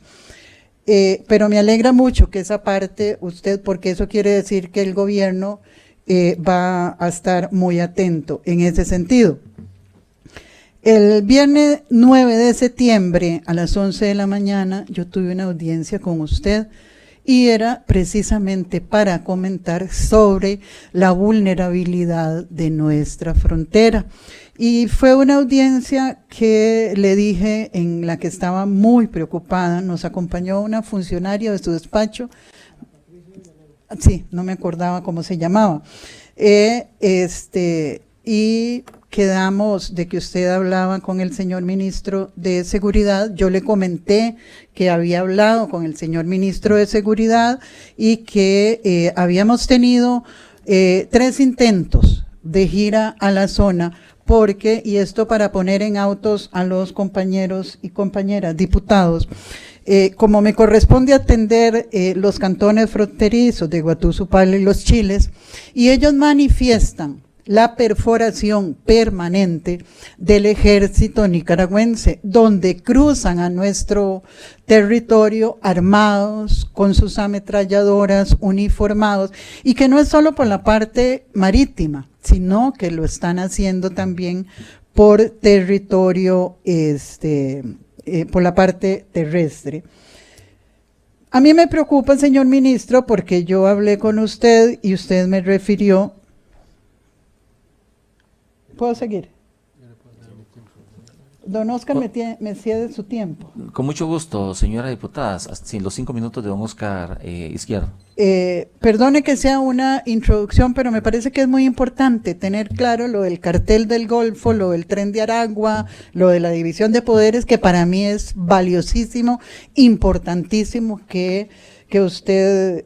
Pero me alegra mucho que esa parte usted, porque eso quiere decir que el gobierno va a estar muy atento en ese sentido. El viernes 9 de septiembre a las 11 de la mañana yo tuve una audiencia con usted y era precisamente para comentar sobre la vulnerabilidad de nuestra frontera. Y fue una audiencia que le dije en la que estaba muy preocupada. Nos acompañó una funcionaria de su despacho, sí, no me acordaba cómo se llamaba, y quedamos de que usted hablaba con el señor ministro de Seguridad. Yo le comenté que había hablado con el señor ministro de Seguridad y que habíamos tenido 3 intentos de gira a la zona, porque, y esto para poner en autos a los compañeros y compañeras diputados, como me corresponde atender los cantones fronterizos de Guatuzupala y Los Chiles, y ellos manifiestan la perforación permanente del ejército nicaragüense, donde cruzan a nuestro territorio armados, con sus ametralladoras, uniformados, y que no es solo por la parte marítima, sino que lo están haciendo también por territorio, por la parte terrestre. A mí me preocupa, señor ministro, porque yo hablé con usted y usted me refirió. ¿Puedo seguir? Don Oscar me cede su tiempo. Con mucho gusto, señora diputada, sin los 5 minutos de don Oscar Izquierdo. Perdone que sea una introducción, pero me parece que es muy importante tener claro lo del cartel del Golfo, lo del tren de Aragua, lo de la división de poderes, que para mí es valiosísimo, importantísimo que usted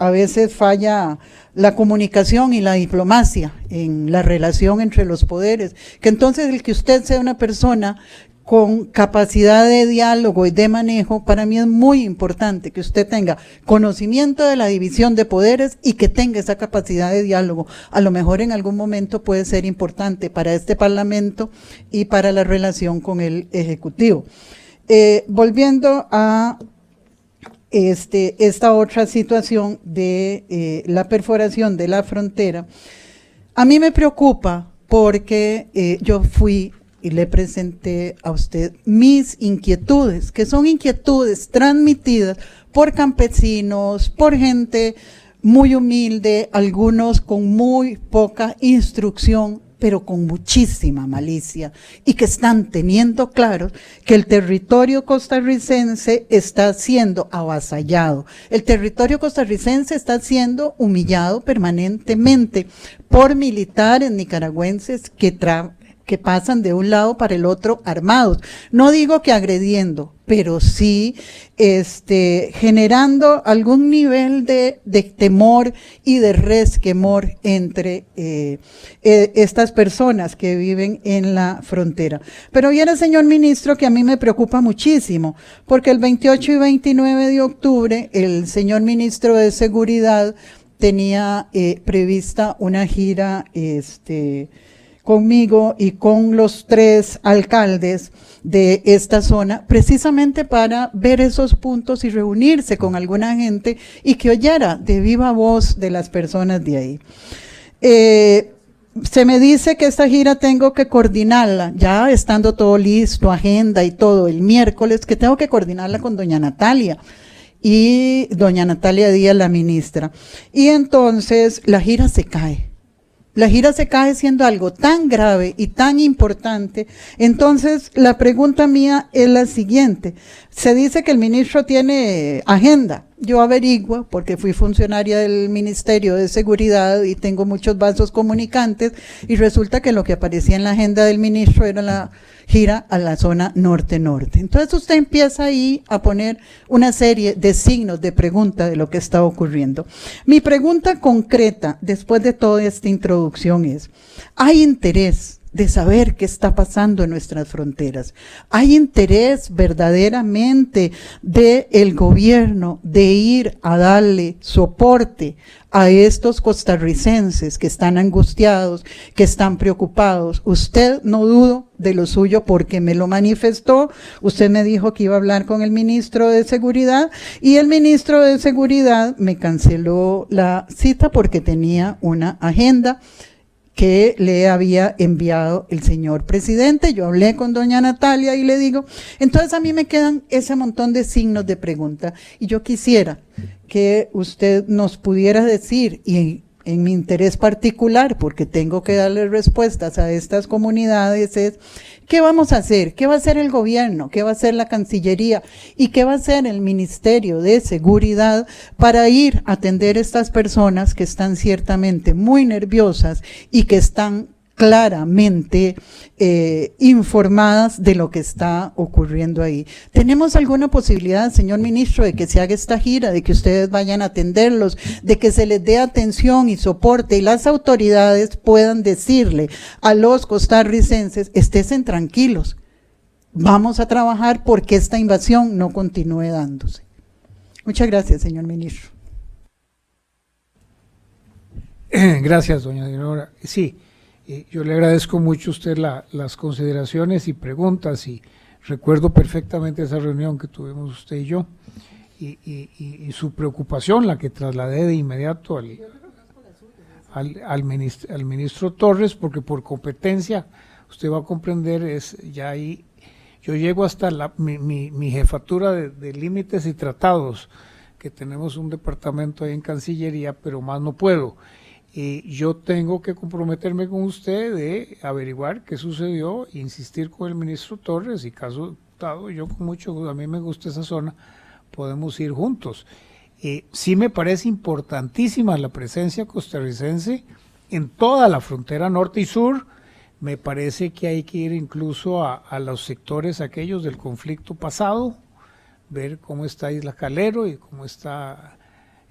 a veces falla la comunicación y la diplomacia en la relación entre los poderes, que entonces el que usted sea una persona con capacidad de diálogo y de manejo, para mí es muy importante que usted tenga conocimiento de la división de poderes y que tenga esa capacidad de diálogo. A lo mejor en algún momento puede ser importante para este Parlamento y para la relación con el Ejecutivo. Volviendo a esta otra situación de la perforación de la frontera, a mí me preocupa porque yo fui y le presenté a usted mis inquietudes, que son inquietudes transmitidas por campesinos, por gente muy humilde, algunos con muy poca instrucción, pero con muchísima malicia, y que están teniendo claro que el territorio costarricense está siendo avasallado. El territorio costarricense está siendo humillado permanentemente por militares nicaragüenses que pasan de un lado para el otro armados. No digo que agrediendo, pero sí generando algún nivel de temor y de resquemor entre estas personas que viven en la frontera. Pero viene, señor ministro, que a mí me preocupa muchísimo, porque el 28 y 29 de octubre el señor ministro de Seguridad tenía prevista una gira conmigo y con los 3 alcaldes de esta zona, precisamente para ver esos puntos y reunirse con alguna gente y que oyera de viva voz de las personas de ahí. Se me dice que esta gira tengo que coordinarla, ya estando todo listo, agenda y todo, el miércoles, que tengo que coordinarla con doña Natalia y doña Natalia Díaz, la ministra. Y entonces la gira se cae. La gira se cae siendo algo tan grave y tan importante. Entonces, la pregunta mía es la siguiente. Se dice que el ministro tiene agenda. Yo averiguo, porque fui funcionaria del Ministerio de Seguridad y tengo muchos vasos comunicantes, y resulta que lo que aparecía en la agenda del ministro era la gira a la zona norte-norte. Entonces usted empieza ahí a poner una serie de signos de pregunta de lo que está ocurriendo. Mi pregunta concreta, después de toda esta introducción, es: ¿hay interés de saber qué está pasando en nuestras fronteras? ¿Hay interés verdaderamente del gobierno de ir a darle soporte a estos costarricenses que están angustiados, que están preocupados? Usted, no dudo de lo suyo porque me lo manifestó. Usted me dijo que iba a hablar con el ministro de Seguridad y el ministro de Seguridad me canceló la cita porque tenía una agenda que le había enviado el señor presidente. Yo hablé con doña Natalia y le digo, entonces a mí me quedan ese montón de signos de pregunta y yo quisiera que usted nos pudiera decir, y en mi interés particular, porque tengo que darle respuestas a estas comunidades, es ¿qué vamos a hacer? ¿Qué va a hacer el gobierno? ¿Qué va a hacer la Cancillería? ¿Y qué va a hacer el Ministerio de Seguridad para ir a atender a estas personas que están ciertamente muy nerviosas y que están claramente informadas de lo que está ocurriendo ahí? ¿Tenemos alguna posibilidad, señor ministro, de que se haga esta gira, de que ustedes vayan a atenderlos, de que se les dé atención y soporte y las autoridades puedan decirle a los costarricenses, estén tranquilos, vamos a trabajar porque esta invasión no continúe dándose? Muchas gracias, señor ministro. Gracias, doña Dinora. Sí. Yo le agradezco mucho a usted las consideraciones y preguntas, y recuerdo perfectamente esa reunión que tuvimos usted y yo, y su preocupación, la que trasladé de inmediato al ministro Torres, porque por competencia, usted va a comprender, es ya ahí, yo llego hasta mi jefatura de límites y tratados, que tenemos un departamento ahí en Cancillería, pero más no puedo. Yo tengo que comprometerme con usted de averiguar qué sucedió, insistir con el ministro Torres, y caso dado, yo con mucho gusto, a mí me gusta esa zona, podemos ir juntos. Sí me parece importantísima la presencia costarricense en toda la frontera norte y sur. Me parece que hay que ir incluso a los sectores aquellos del conflicto pasado, ver cómo está Isla Calero y cómo está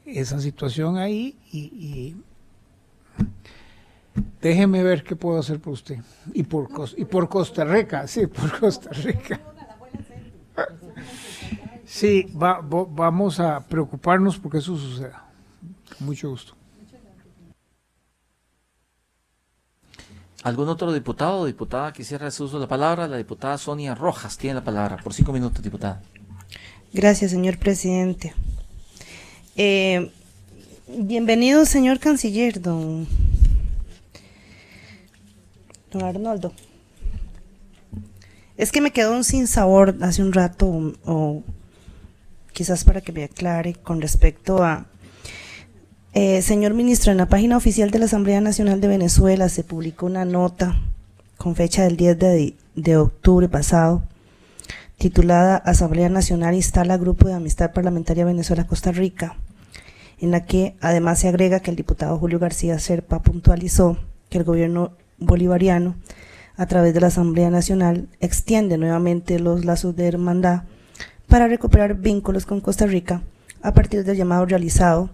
esa situación ahí, y déjeme ver qué puedo hacer por usted y por Costa Rica. Sí, por Costa Rica. Sí, vamos a preocuparnos porque eso suceda. Con mucho gusto. ¿Algún otro diputado o diputada quisiera hacer uso de la palabra? La diputada Sonia Rojas tiene la palabra. Por 5 minutos, diputada. Gracias, señor presidente. Bienvenido, señor canciller, don Arnoldo. Es que me quedó un sinsabor hace un rato, o quizás para que me aclare con respecto a, señor ministro, en la página oficial de la Asamblea Nacional de Venezuela se publicó una nota con fecha del 10 de octubre pasado, titulada Asamblea Nacional instala Grupo de Amistad Parlamentaria Venezuela-Costa Rica, en la que además se agrega que el diputado Julio García Serpa puntualizó que el gobierno bolivariano, a través de la Asamblea Nacional, extiende nuevamente los lazos de hermandad para recuperar vínculos con Costa Rica a partir del llamado realizado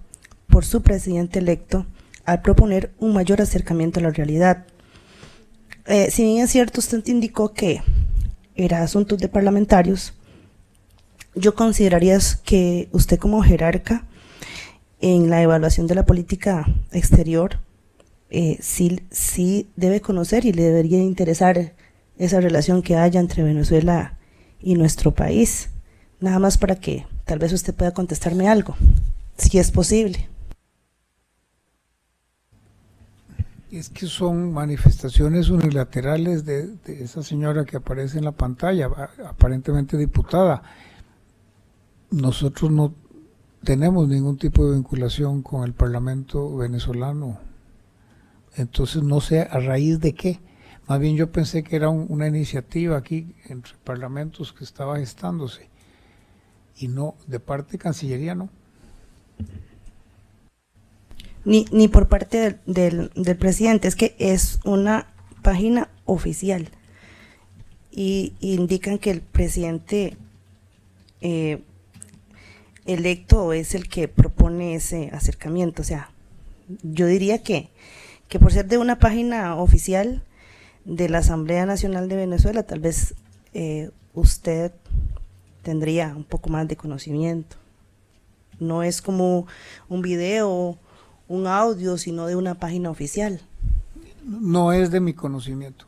por su presidente electo al proponer un mayor acercamiento a la realidad. Si bien es cierto, usted indicó que era asuntos de parlamentarios, yo consideraría que usted como jerarca en la evaluación de la política exterior sí debe conocer y le debería interesar esa relación que haya entre Venezuela y nuestro país. Nada más para que tal vez usted pueda contestarme algo, si es posible. Es que son manifestaciones unilaterales de esa señora que aparece en la pantalla, aparentemente diputada. Nosotros no tenemos ningún tipo de vinculación con el Parlamento venezolano. Entonces no sé a raíz de qué. Más bien yo pensé que era una iniciativa aquí entre parlamentos que estaba gestándose. Y no, de parte de Cancillería no. Ni por parte del presidente, es que es una página oficial y indican que el presidente electo es el que propone ese acercamiento. O sea, yo diría que por ser de una página oficial de la Asamblea Nacional de Venezuela, tal vez usted tendría un poco más de conocimiento. No es como un video, un audio, sino de una página oficial. No es de mi conocimiento.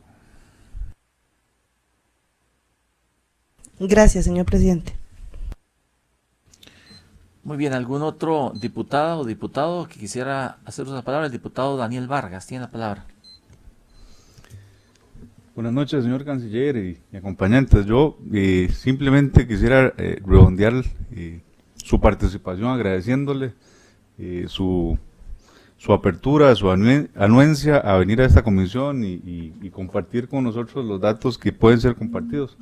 Gracias, señor presidente. Muy bien, ¿algún otro diputada o diputado que quisiera hacer uso de la palabra? El diputado Daniel Vargas tiene la palabra. Buenas noches, señor canciller y acompañantes. Yo simplemente quisiera redondear su participación agradeciéndole su apertura, su anuencia a venir a esta comisión y compartir con nosotros los datos que pueden ser compartidos.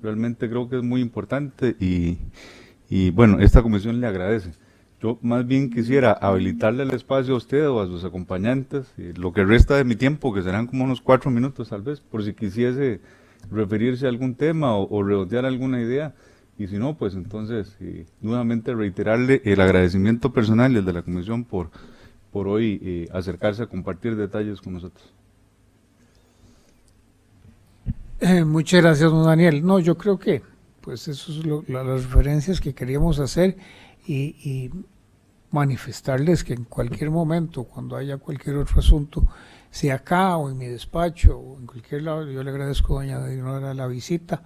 Realmente creo que es muy importante y bueno, esta comisión le agradece. Yo más bien quisiera habilitarle el espacio a usted o a sus acompañantes, lo que resta de mi tiempo, que serán como unos 4 minutos tal vez, por si quisiese referirse a algún tema o redondear alguna idea, y si no, pues entonces nuevamente reiterarle el agradecimiento personal y el de la comisión por hoy acercarse a compartir detalles con nosotros. Muchas gracias, don Daniel. No, yo creo que pues eso es las referencias que queríamos hacer y manifestarles que en cualquier momento, cuando haya cualquier otro asunto, sea acá o en mi despacho o en cualquier lado, yo le agradezco, doña Dinora, la visita.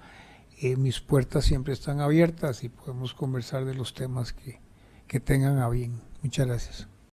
Mis puertas siempre están abiertas y podemos conversar de los temas que tengan a bien. Muchas gracias.